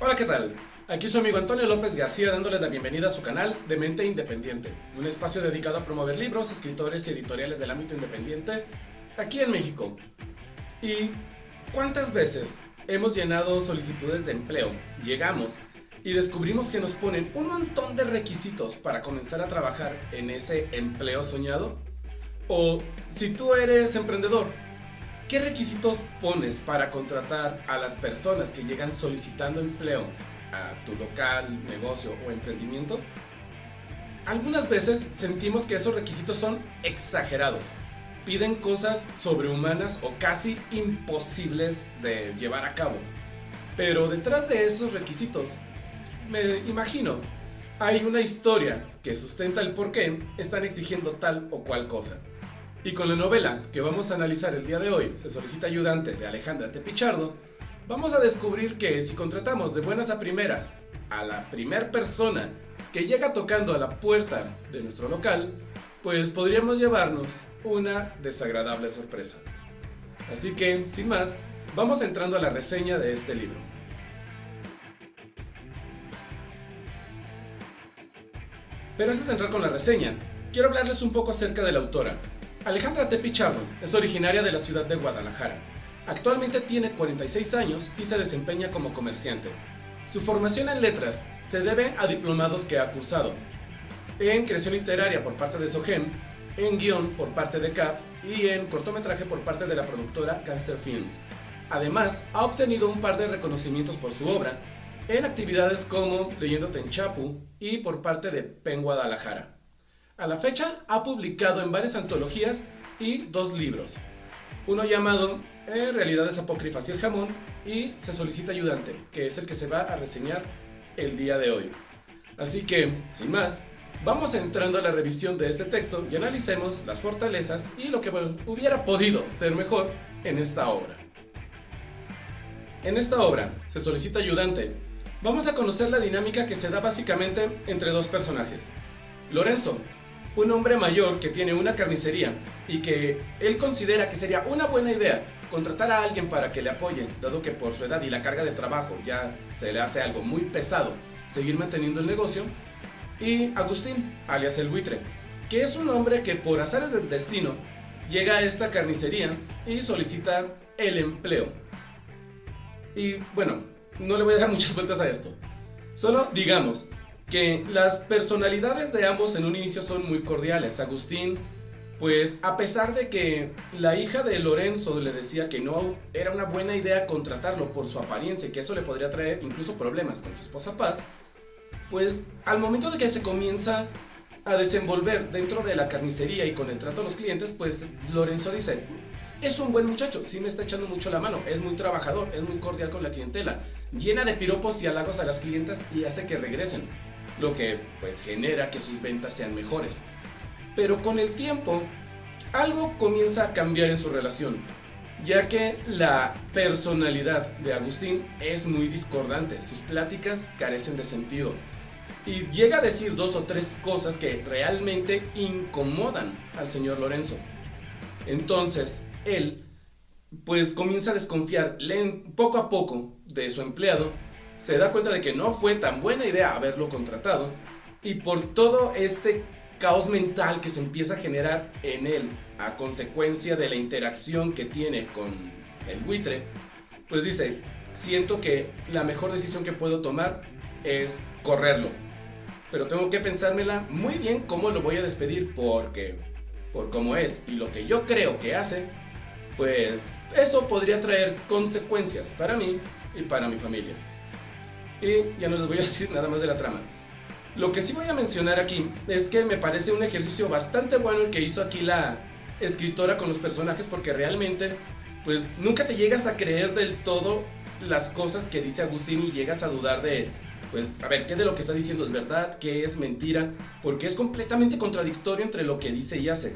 Hola, ¿qué tal? Aquí su amigo Antonio López García dándoles la bienvenida a su canal de Mente Independiente, un espacio dedicado a promover libros, escritores y editoriales del ámbito independiente aquí en México. ¿Y cuántas veces hemos llenado solicitudes de empleo, llegamos y descubrimos que nos ponen un montón de requisitos para comenzar a trabajar en ese empleo soñado? O si tú eres emprendedor, ¿qué requisitos pones para contratar a las personas que llegan solicitando empleo a tu local, negocio o emprendimiento? Algunas veces sentimos que esos requisitos son exagerados. Piden cosas sobrehumanas o casi imposibles de llevar a cabo. Pero detrás de esos requisitos, me imagino, hay una historia que sustenta el por qué están exigiendo tal o cual cosa. Y con la novela que vamos a analizar el día de hoy, Se solicita ayudante, de Alejandra T. Pichardo, vamos a descubrir que si contratamos de buenas a primeras a la primer persona que llega tocando a la puerta de nuestro local, pues podríamos llevarnos una desagradable sorpresa. Así que, sin más, vamos entrando a la reseña de este libro. Pero antes de entrar con la reseña, quiero hablarles un poco acerca de la autora. Alejandra T. Pichardo es originaria de la ciudad de Guadalajara. Actualmente tiene 46 años y se desempeña como comerciante. Su formación en letras se debe a diplomados que ha cursado en creación literaria por parte de SOGEM, en guión por parte de CAP y en cortometraje por parte de la productora Gangster Films. Además, ha obtenido un par de reconocimientos por su obra en actividades como Leyéndote en Chapu y por parte de PEN Guadalajara. A la fecha ha publicado en varias antologías y 2 libros, uno llamado Realidades Apócrifas y el Jamón y Se solicita ayudante, que es el que se va a reseñar el día de hoy. Así que, sin más, vamos entrando a la revisión de este texto y analicemos las fortalezas y lo que hubiera podido ser mejor en esta obra. En esta obra, Se solicita ayudante, vamos a conocer la dinámica que se da básicamente entre 2 personajes. Lorenzo, un hombre mayor que tiene una carnicería y que él considera que sería una buena idea contratar a alguien para que le apoye, dado que por su edad y la carga de trabajo ya se le hace algo muy pesado seguir manteniendo el negocio. Y Agustín, alias el buitre, que es un hombre que por azares del destino llega a esta carnicería y solicita el empleo. Y bueno, no le voy a dar muchas vueltas a esto, solo digamos que las personalidades de ambos en un inicio son muy cordiales. Agustín, pues a pesar de que la hija de Lorenzo le decía que no era una buena idea contratarlo por su apariencia y que eso le podría traer incluso problemas con su esposa Paz, pues al momento de que se comienza a desenvolver dentro de la carnicería y con el trato a los clientes, pues Lorenzo dice: es un buen muchacho, sí me está echando mucho la mano, es muy trabajador, es muy cordial con la clientela, llena de piropos y halagos a las clientas y hace que regresen, lo que pues genera que sus ventas sean mejores. Pero con el tiempo, algo comienza a cambiar en su relación, ya que la personalidad de Agustín es muy discordante, sus pláticas carecen de sentido y llega a decir 2 o 3 cosas que realmente incomodan al señor Lorenzo. Entonces, él pues comienza a desconfiar poco a poco de su empleado, se da cuenta de que no fue tan buena idea haberlo contratado y por todo este caos mental que se empieza a generar en él a consecuencia de la interacción que tiene con el buitre, pues dice: siento que la mejor decisión que puedo tomar es correrlo, pero tengo que pensármela muy bien cómo lo voy a despedir, porque por cómo es y lo que yo creo que hace, pues eso podría traer consecuencias para mí y para mi familia. Y ya no les voy a decir nada más de la trama. Lo que sí voy a mencionar aquí es que me parece un ejercicio bastante bueno el que hizo aquí la escritora con los personajes, porque realmente pues nunca te llegas a creer del todo las cosas que dice Agustín y llegas a dudar de, pues a ver, qué de lo que está diciendo es verdad, qué es mentira, porque es completamente contradictorio entre lo que dice y hace.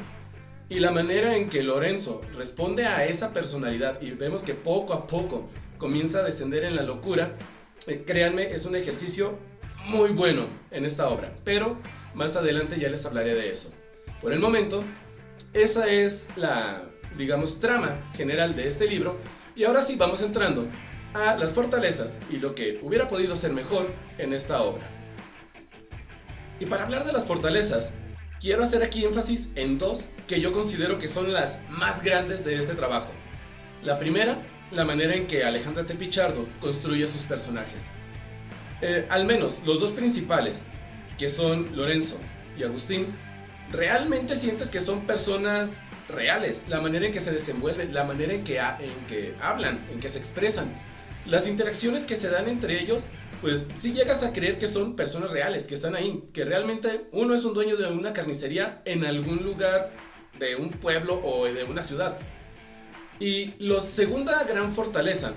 Y la manera en que Lorenzo responde a esa personalidad y vemos que poco a poco comienza a descender en la locura, créanme, es un ejercicio muy bueno en esta obra, pero más adelante ya les hablaré de eso. Por el momento, esa es la, digamos, trama general de este libro, y ahora sí vamos entrando a las fortalezas y lo que hubiera podido ser mejor en esta obra. Y para hablar de las fortalezas, quiero hacer aquí énfasis en dos que yo considero que son las más grandes de este trabajo. La primera, la manera en que Alejandra T. Pichardo construye sus personajes. Al menos los dos principales, que son Lorenzo y Agustín, realmente sientes que son personas reales. La manera en que se desenvuelven, la manera en que hablan, en que se expresan, las interacciones que se dan entre ellos, pues sí llegas a creer que son personas reales, que están ahí, que realmente uno es un dueño de una carnicería en algún lugar de un pueblo o de una ciudad. Y la segunda gran fortaleza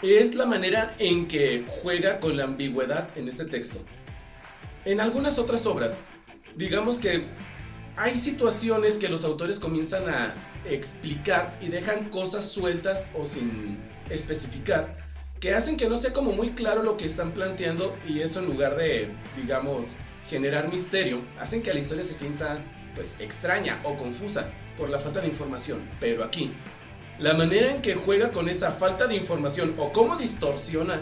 es la manera en que juega con la ambigüedad en este texto. En algunas otras obras, digamos que hay situaciones que los autores comienzan a explicar y dejan cosas sueltas o sin especificar, que hacen que no sea como muy claro lo que están planteando, y eso, en lugar de, digamos, generar misterio, hacen que la historia se sienta pues extraña o confusa por la falta de información. Pero aquí, la manera en que juega con esa falta de información o cómo distorsiona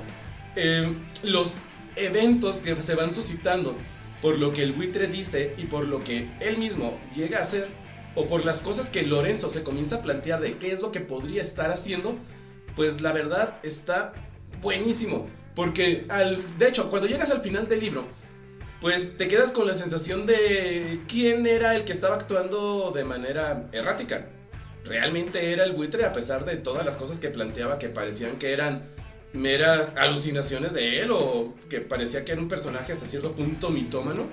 los eventos que se van suscitando por lo que el buitre dice y por lo que él mismo llega a hacer, o por las cosas que Lorenzo se comienza a plantear de qué es lo que podría estar haciendo, pues la verdad está buenísimo. Porque de hecho, cuando llegas al final del libro, pues te quedas con la sensación de quién era el que estaba actuando de manera errática. ¿Realmente era el buitre, a pesar de todas las cosas que planteaba que parecían que eran meras alucinaciones de él, o que parecía que era un personaje hasta cierto punto mitómano?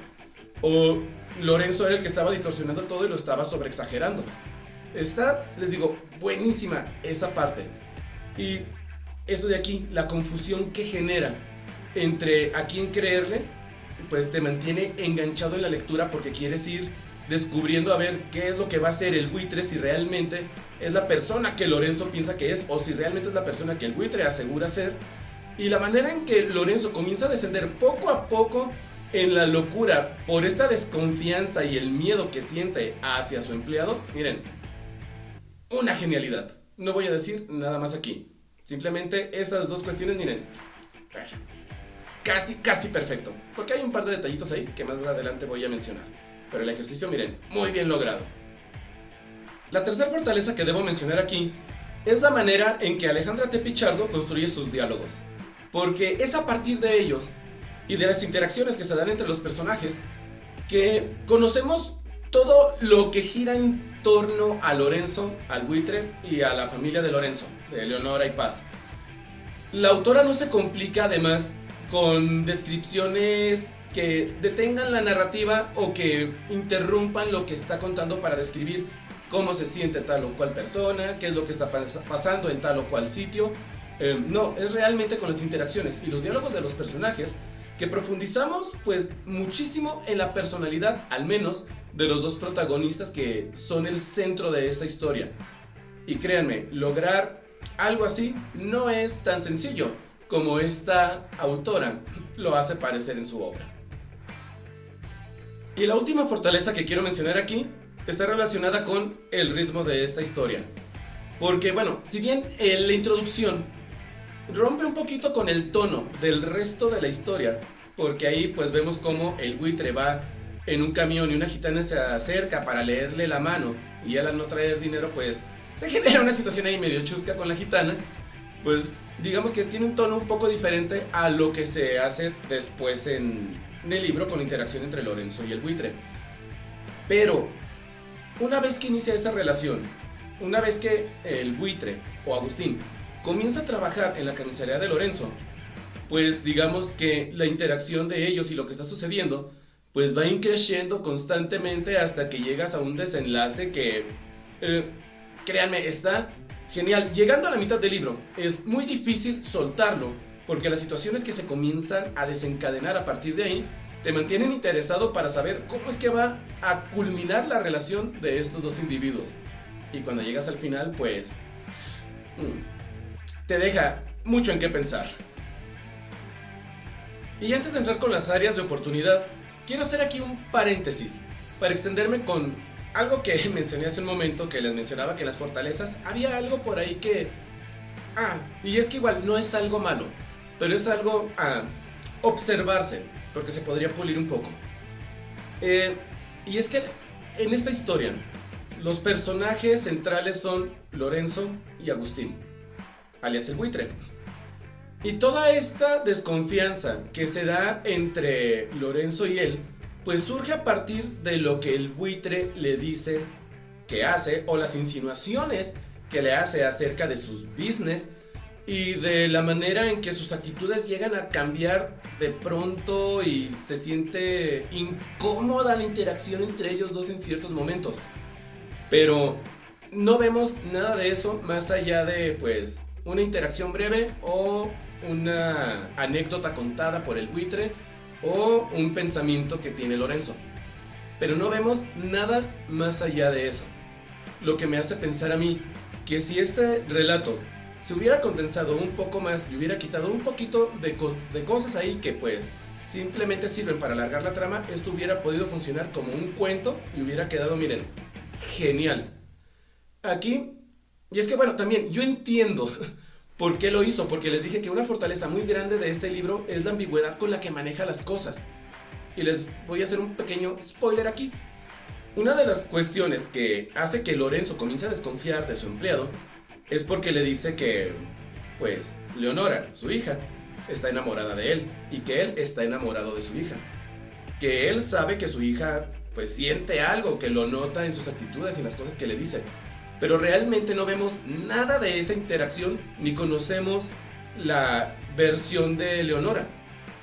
¿O Lorenzo era el que estaba distorsionando todo y lo estaba sobreexagerando? Está, les digo, buenísima esa parte. Y esto de aquí, la confusión que genera entre a quién creerle, pues te mantiene enganchado en la lectura, porque quieres ir descubriendo a ver qué es lo que va a hacer el buitre, si realmente es la persona que Lorenzo piensa que es, o si realmente es la persona que el buitre asegura ser. Y la manera en que Lorenzo comienza a descender poco a poco en la locura por esta desconfianza y el miedo que siente hacia su empleado, miren, una genialidad. No voy a decir nada más aquí. Simplemente esas dos cuestiones, miren, casi perfecto. Porque hay un par de detallitos ahí que más adelante voy a mencionar. Pero el ejercicio, miren, muy bien logrado. La tercera fortaleza que debo mencionar aquí es la manera en que Alejandra T. Pichardo construye sus diálogos. Porque es a partir de ellos y de las interacciones que se dan entre los personajes que conocemos todo lo que gira en torno a Lorenzo, al buitre y a la familia de Lorenzo, de Leonora y Paz. La autora no se complica además con descripciones que detengan la narrativa o que interrumpan lo que está contando para describir cómo se siente tal o cual persona, qué es lo que está pasando en tal o cual sitio. No, es realmente con las interacciones y los diálogos de los personajes que profundizamos pues muchísimo en la personalidad, al menos de los dos protagonistas que son el centro de esta historia. Y créanme, lograr algo así no es tan sencillo como esta autora lo hace parecer en su obra. Y la última fortaleza que quiero mencionar aquí está relacionada con el ritmo de esta historia. Porque bueno, si bien la introducción rompe un poquito con el tono del resto de la historia, porque ahí pues vemos cómo el buitre va en un camión y una gitana se acerca para leerle la mano, y él, al no traer dinero, pues se genera una situación ahí medio chusca con la gitana. Pues digamos que tiene un tono un poco diferente a lo que se hace después en el libro con la interacción entre Lorenzo y el buitre. Pero una vez que inicia esa relación, una vez que el buitre o Agustín comienza a trabajar en la carnicería de Lorenzo, pues digamos que la interacción de ellos y lo que está sucediendo pues va creciendo constantemente hasta que llegas a un desenlace que, créanme, está genial. Llegando a la mitad del libro es muy difícil soltarlo, porque las situaciones que se comienzan a desencadenar a partir de ahí te mantienen interesado para saber cómo es que va a culminar la relación de estos dos individuos. Y cuando llegas al final, pues te deja mucho en qué pensar. Y antes de entrar con las áreas de oportunidad, quiero hacer aquí un paréntesis para extenderme con algo que mencioné hace un momento, que les mencionaba que en las fortalezas había algo por ahí que Y es que igual no es algo malo, pero es algo a observarse, porque se podría pulir un poco. Y es que en esta historia, los personajes centrales son Lorenzo y Agustín, alias el buitre. Y toda esta desconfianza que se da entre Lorenzo y él, pues surge a partir de lo que el buitre le dice que hace, o las insinuaciones que le hace acerca de sus business, y de la manera en que sus actitudes llegan a cambiar de pronto y se siente incómoda la interacción entre ellos dos en ciertos momentos. Pero no vemos nada de eso más allá de pues una interacción breve o una anécdota contada por el buitre o un pensamiento que tiene Lorenzo. Pero no vemos nada más allá de eso. Lo que me hace pensar a mí que si este relato se hubiera condensado un poco más y hubiera quitado un poquito de cosas ahí que pues simplemente sirven para alargar la trama, esto hubiera podido funcionar como un cuento y hubiera quedado, miren, genial. Aquí, y es que bueno, también yo entiendo por qué lo hizo, porque les dije que una fortaleza muy grande de este libro es la ambigüedad con la que maneja las cosas. Y les voy a hacer un pequeño spoiler aquí. Una de las cuestiones que hace que Lorenzo comience a desconfiar de su empleado es porque le dice que, pues, Leonora, su hija, está enamorada de él y que él está enamorado de su hija. Que él sabe que su hija, pues, siente algo, que lo nota en sus actitudes y en las cosas que le dice. Pero realmente no vemos nada de esa interacción ni conocemos la versión de Leonora.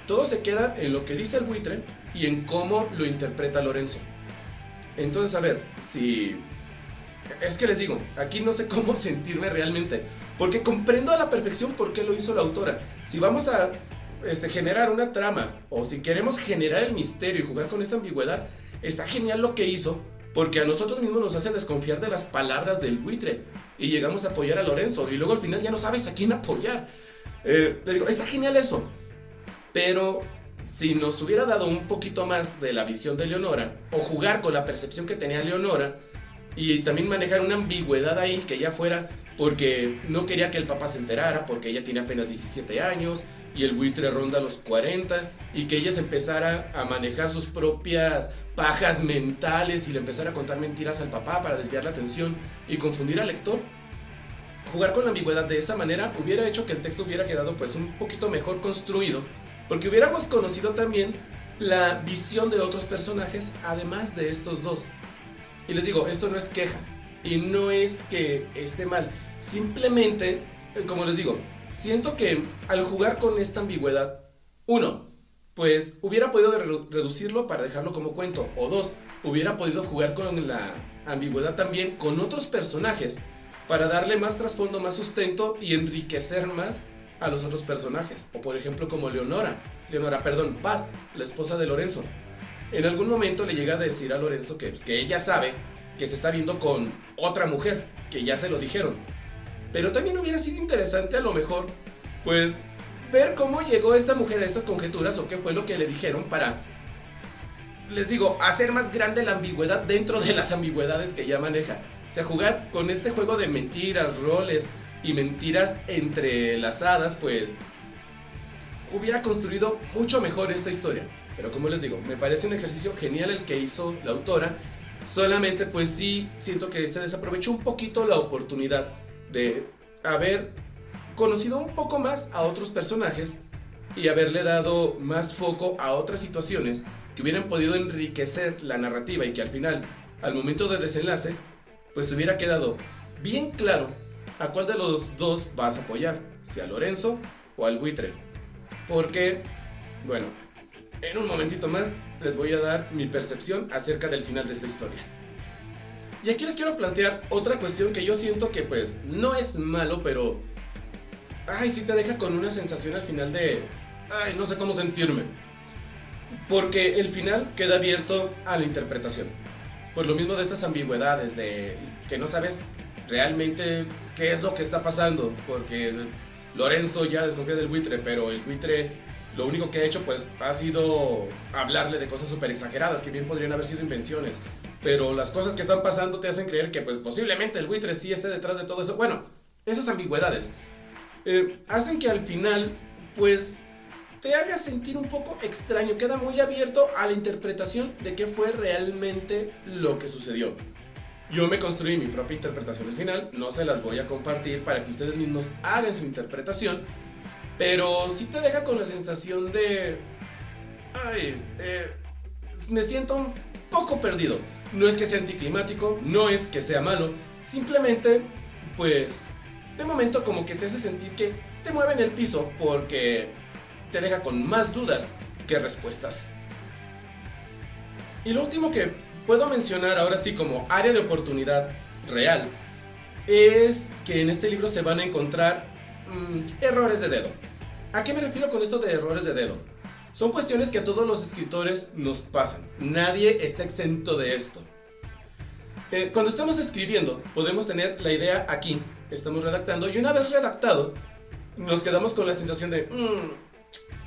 Todo se queda en lo que dice el buitre y en cómo lo interpreta Lorenzo. Entonces, a ver, si... Es que les digo, aquí no sé cómo sentirme realmente, porque comprendo a la perfección por qué lo hizo la autora. Si vamos a generar una trama, o si queremos generar el misterio y jugar con esta ambigüedad, está genial lo que hizo, porque a nosotros mismos nos hace desconfiar de las palabras del buitre, y llegamos a apoyar a Lorenzo, y luego al final ya no sabes a quién apoyar. Les digo, está genial eso, pero si nos hubiera dado un poquito más de la visión de Leonora, o jugar con la percepción que tenía Leonora, y también manejar una ambigüedad ahí que ya fuera porque no quería que el papá se enterara, porque ella tiene apenas 17 años y el buitre ronda los 40, y que ella se empezara a manejar sus propias pajas mentales y le empezara a contar mentiras al papá para desviar la atención y confundir al lector. Jugar con la ambigüedad de esa manera hubiera hecho que el texto hubiera quedado pues un poquito mejor construido, porque hubiéramos conocido también la visión de otros personajes además de estos dos. Y les digo, esto no es queja y no es que esté mal, simplemente, como les digo, siento que al jugar con esta ambigüedad, uno, pues hubiera podido reducirlo para dejarlo como cuento, o dos, hubiera podido jugar con la ambigüedad también con otros personajes para darle más trasfondo, más sustento y enriquecer más a los otros personajes, o por ejemplo como Paz, la esposa de Lorenzo. En algún momento le llega a decir a Lorenzo que ella sabe que se está viendo con otra mujer, que ya se lo dijeron. Pero también hubiera sido interesante a lo mejor, pues, ver cómo llegó esta mujer a estas conjeturas o qué fue lo que le dijeron para, les digo, hacer más grande la ambigüedad dentro de las ambigüedades que ya maneja. O sea, jugar con este juego de mentiras, roles y mentiras entrelazadas, pues, hubiera construido mucho mejor esta historia. Pero como les digo, me parece un ejercicio genial el que hizo la autora. Solamente pues sí siento que se desaprovechó un poquito la oportunidad de haber conocido un poco más a otros personajes y haberle dado más foco a otras situaciones que hubieran podido enriquecer la narrativa, y que al final, al momento del desenlace, pues te hubiera quedado bien claro a cuál de los dos vas a apoyar, si a Lorenzo o al buitre. Porque, bueno, en un momentito más les voy a dar mi percepción acerca del final de esta historia. Y aquí les quiero plantear otra cuestión que yo siento que pues no es malo, pero sí te deja con una sensación al final de no sé cómo sentirme. Porque el final queda abierto a la interpretación. Por lo mismo de estas ambigüedades, de que no sabes realmente qué es lo que está pasando. Porque Lorenzo ya desconfía del buitre, pero el buitre lo único que ha hecho pues ha sido hablarle de cosas súper exageradas que bien podrían haber sido invenciones, pero las cosas que están pasando te hacen creer que pues posiblemente el buitre sí esté detrás de todo eso. Bueno, esas ambigüedades. hacen que al final, pues, te haga sentir un poco extraño. Queda muy abierto a la interpretación de qué fue realmente lo que sucedió. Yo me construí mi propia interpretación del final, no se las voy a compartir para que ustedes mismos hagan su interpretación, pero sí te deja con la sensación de... Ay, me siento un poco perdido. No es que sea anticlimático, no es que sea malo, simplemente, pues, de momento como que te hace sentir que te mueve en el piso porque te deja con más dudas que respuestas. Y lo último que puedo mencionar ahora sí como área de oportunidad real es que en este libro se van a encontrar errores de dedo. ¿A qué me refiero con esto de errores de dedo? Son cuestiones que a todos los escritores nos pasan. Nadie está exento de esto. Cuando estamos escribiendo, podemos tener la idea aquí, estamos redactando, y una vez redactado, nos quedamos con la sensación de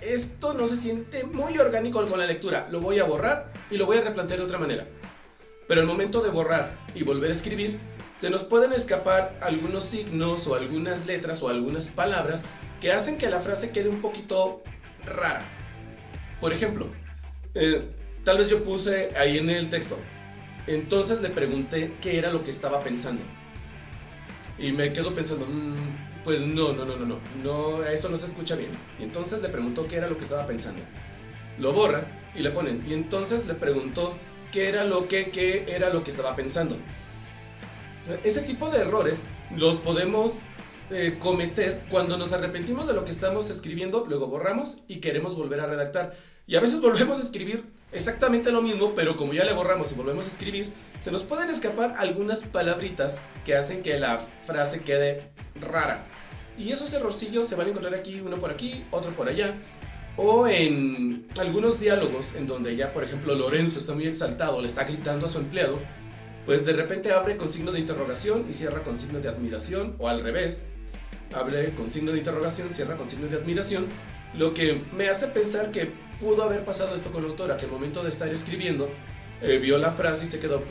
esto no se siente muy orgánico con la lectura, lo voy a borrar y lo voy a replantear de otra manera. Pero al momento de borrar y volver a escribir, se nos pueden escapar algunos signos o algunas letras o algunas palabras que hacen que la frase quede un poquito rara. Por ejemplo, tal vez yo puse ahí en el texto, entonces le pregunté qué era lo que estaba pensando. Y me quedo pensando, pues no, eso no se escucha bien. Y entonces le preguntó qué era lo que estaba pensando. Lo borra y le ponen, y entonces le preguntó qué era lo que estaba pensando. Ese tipo de errores los podemos cometer cuando nos arrepentimos de lo que estamos escribiendo, luego borramos y queremos volver a redactar. Y a veces volvemos a escribir exactamente lo mismo, pero como ya le borramos y volvemos a escribir, se nos pueden escapar algunas palabritas que hacen que la frase quede rara. Y esos errorcillos se van a encontrar aquí, uno por aquí, otro por allá. O en algunos diálogos en donde ya, por ejemplo, Lorenzo está muy exaltado, le está gritando a su empleado, pues de repente abre con signo de interrogación y cierra con signo de admiración, o al revés, abre con signo de interrogación, cierra con signo de admiración, lo que me hace pensar que pudo haber pasado esto con la autora, que al momento de estar escribiendo, vio la frase y se quedó,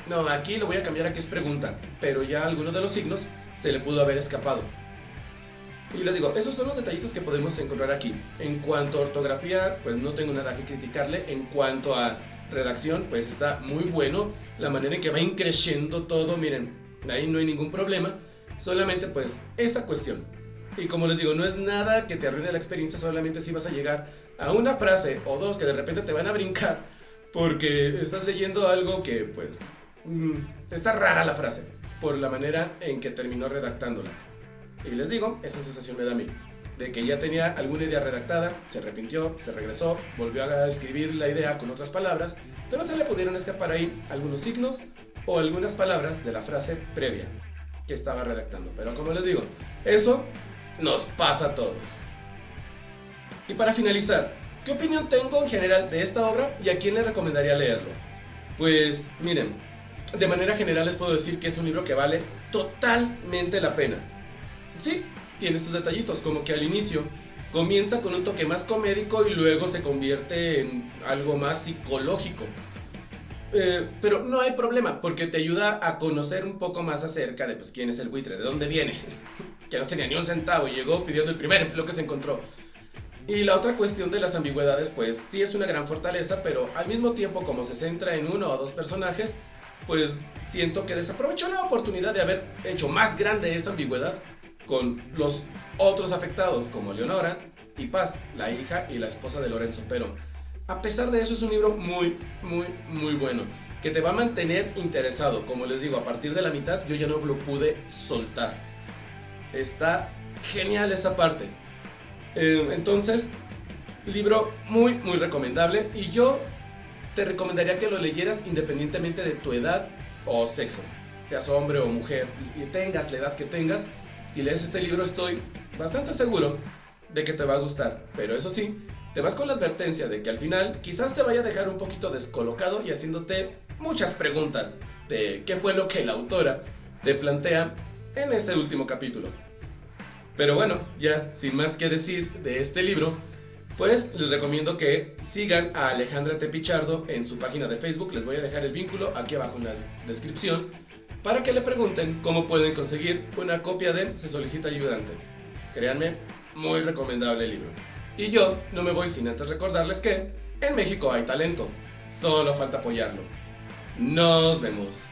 no, aquí lo voy a cambiar a que es pregunta, pero ya alguno de los signos se le pudo haber escapado. Y les digo, esos son los detallitos que podemos encontrar aquí. En cuanto a ortografía, pues no tengo nada que criticarle. En cuanto a redacción, pues está muy bueno. La manera en que va increciendo todo, miren, ahí no hay ningún problema. Solamente pues esa cuestión. Y como les digo, no es nada que te arruine la experiencia, solamente si vas a llegar a una frase o dos que de repente te van a brincar porque estás leyendo algo que pues está rara la frase por la manera en que terminó redactándola. Y les digo, esa sensación me da a mí, de que ya tenía alguna idea redactada, se arrepintió, se regresó, volvió a escribir la idea con otras palabras, pero se le pudieron escapar ahí algunos signos o algunas palabras de la frase previa que estaba redactando. Pero como les digo, eso nos pasa a todos. Y para finalizar, ¿qué opinión tengo en general de esta obra y a quién le recomendaría leerlo? Pues miren, de manera general les puedo decir que es un libro que vale totalmente la pena. Sí, tiene estos detallitos, como que al inicio comienza con un toque más comédico y luego se convierte en algo más psicológico. Pero no hay problema, porque te ayuda a conocer un poco más acerca de pues, quién es el buitre, de dónde viene, que no tenía ni un centavo y llegó pidiendo el primer empleo que se encontró. Y la otra cuestión de las ambigüedades, pues sí es una gran fortaleza, pero al mismo tiempo como se centra en uno o dos personajes, pues siento que desaprovechó la oportunidad de haber hecho más grande esa ambigüedad con los otros afectados como Leonora y Paz, la hija y la esposa de Lorenzo. Pero a pesar de eso es un libro muy bueno, que te va a mantener interesado. Como les digo, a partir de la mitad yo ya no lo pude soltar. Está genial esa parte. Entonces, libro muy recomendable, y yo te recomendaría que lo leyeras independientemente de tu edad o sexo, seas hombre o mujer y tengas la edad que tengas. Si lees este libro estoy bastante seguro de que te va a gustar, pero eso sí, te vas con la advertencia de que al final quizás te vaya a dejar un poquito descolocado y haciéndote muchas preguntas de qué fue lo que la autora te plantea en este último capítulo. Pero bueno, ya sin más que decir de este libro, pues les recomiendo que sigan a Alejandra T. Pichardo en su página de Facebook. Les voy a dejar el vínculo aquí abajo en la descripción para que le pregunten cómo pueden conseguir una copia de Se solicita ayudante. Créanme, muy recomendable el libro. Y yo no me voy sin antes recordarles que en México hay talento, solo falta apoyarlo. Nos vemos.